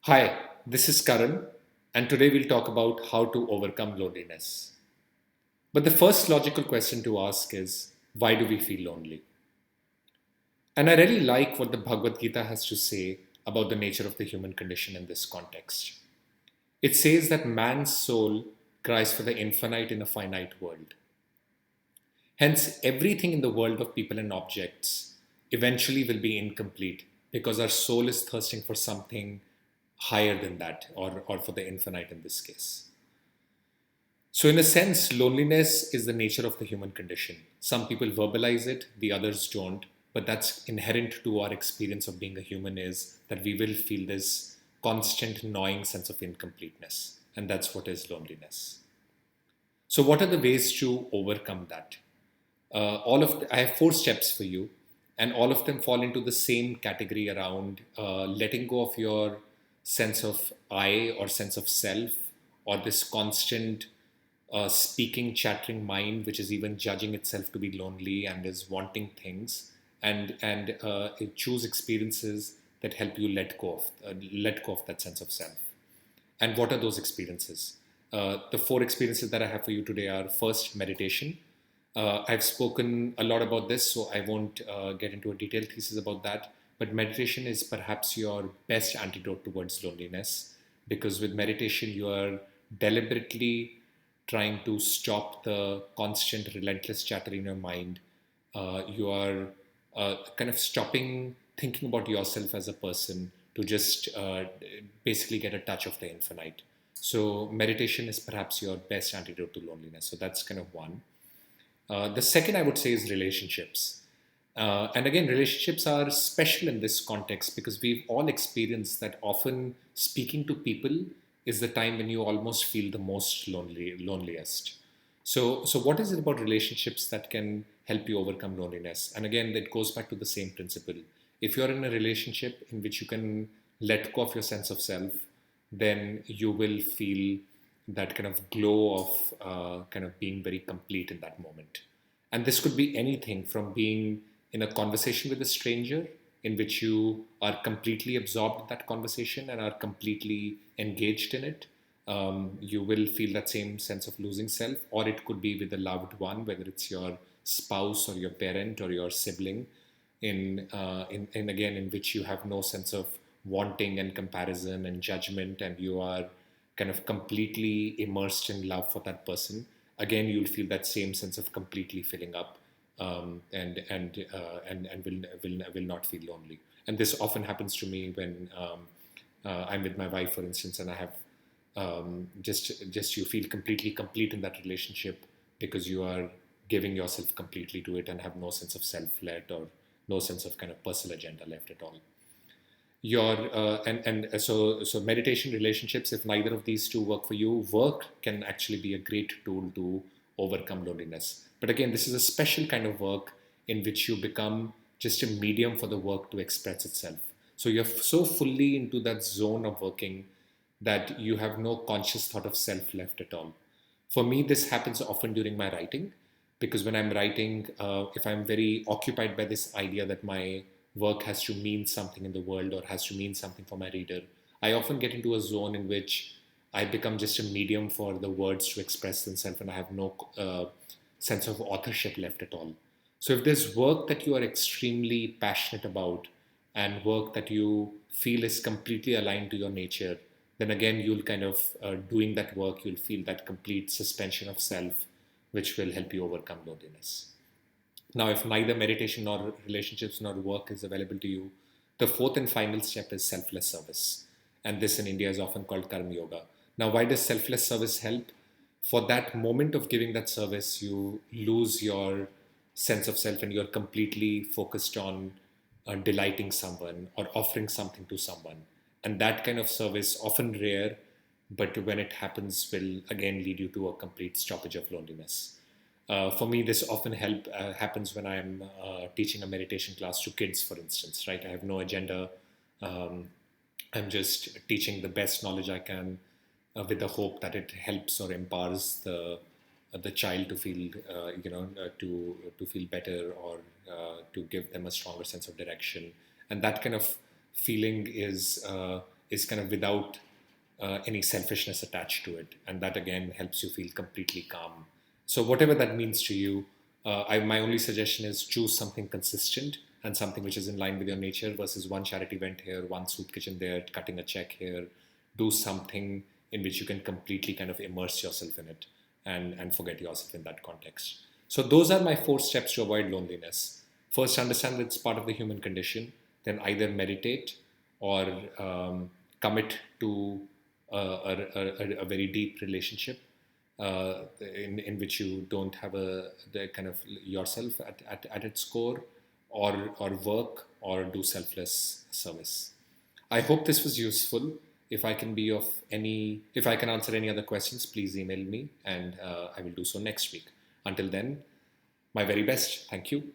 Hi, this is Karan, and today we'll talk about how to overcome loneliness. But the first logical question to ask is why do we feel lonely? And I really like what the Bhagavad Gita has to say about the nature of the human condition in this context. It says that man's soul cries for the infinite in a finite world. Hence, everything in the world of people and objects eventually will be incomplete because our soul is thirsting for something higher than that, or for the infinite in this case. So, in a sense, loneliness is the nature of the human condition. Some people verbalize it, the others don't, but that's inherent to our experience of being a human is that we will feel this constant gnawing sense of incompleteness, and that's what is loneliness. So, what are the ways to overcome that? I have four steps for you, and all of them fall into the same category around letting go of your sense of I or sense of self, or this constant speaking, chattering mind, which is even judging itself to be lonely and is wanting things, and it choose experiences that help you let go of that sense of self. And what are those experiences? The four experiences that I have for you today are: first, meditation. I've spoken a lot about this, so I won't get into a detailed thesis about that. But meditation is perhaps your best antidote towards loneliness, because with meditation, you are deliberately trying to stop the constant, relentless chatter in your mind. You are kind of stopping thinking about yourself as a person to just basically get a touch of the infinite. So, meditation is perhaps your best antidote to loneliness. So, that's kind of one. The second I would say is relationships. And again, relationships are special in this context because we've all experienced that often speaking to people is the time when you almost feel the most loneliest. So what is it about relationships that can help you overcome loneliness? And again, that goes back to the same principle. If you're in a relationship in which you can let go of your sense of self, then you will feel that kind of glow of kind of being very complete in that moment. And this could be anything from being in a conversation with a stranger in which you are completely absorbed in that conversation and are completely engaged in it. You will feel that same sense of losing self, or it could be with a loved one, whether it's your spouse or your parent or your sibling, in again in which you have no sense of wanting and comparison and judgment, and you are kind of completely immersed in love for that person. Again, you'll feel that same sense of completely filling up, and will not feel lonely. And this often happens to me when I'm with my wife, for instance, and I have just you feel completely complete in that relationship because you are giving yourself completely to it and have no sense of self-led or no sense of kind of personal agenda left at all. Your and so meditation, relationships, if neither of these two work for you, work can actually be a great tool to overcome loneliness. But again, this is a special kind of work in which you become just a medium for the work to express itself. So you're so fully into that zone of working that you have no conscious thought of self left at all. For me, this happens often during my writing, because when I'm writing, if I'm very occupied by this idea that my work has to mean something in the world or has to mean something for my reader, I often get into a zone in which I become just a medium for the words to express themselves, and I have no sense of authorship left at all. So if there's work that you are extremely passionate about and work that you feel is completely aligned to your nature, then again, you'll kind of, doing that work, you'll feel that complete suspension of self, which will help you overcome loneliness. Now, if neither meditation nor relationships nor work is available to you, the fourth and final step is selfless service. And this in India is often called Karma Yoga. Now, why does selfless service help? For that moment of giving that service, you lose your sense of self and you're completely focused on delighting someone or offering something to someone. And that kind of service, often rare, but when it happens, will again lead you to a complete stoppage of loneliness. For me, this often happens when I'm teaching a meditation class to kids, for instance, right? I have no agenda. Um, I'm just teaching the best knowledge I can, with the hope that it helps or empowers the child to feel, to feel better, or to give them a stronger sense of direction. And that kind of feeling is is kind of without any selfishness attached to it. And that again helps you feel completely calm. So whatever that means to you, my only suggestion is choose something consistent and something which is in line with your nature versus one charity event here, one soup kitchen there, cutting a check here. Do something in which you can completely kind of immerse yourself in it and forget yourself in that context. So those are my 4 steps to avoid loneliness. First, understand that it's part of the human condition. Then either meditate or commit to a very deep relationship in which you don't have the kind of yourself at its core, or work or do selfless service. I hope this was useful. If I can answer any other questions, please email me and I will do so next week. Until then, my very best. Thank you.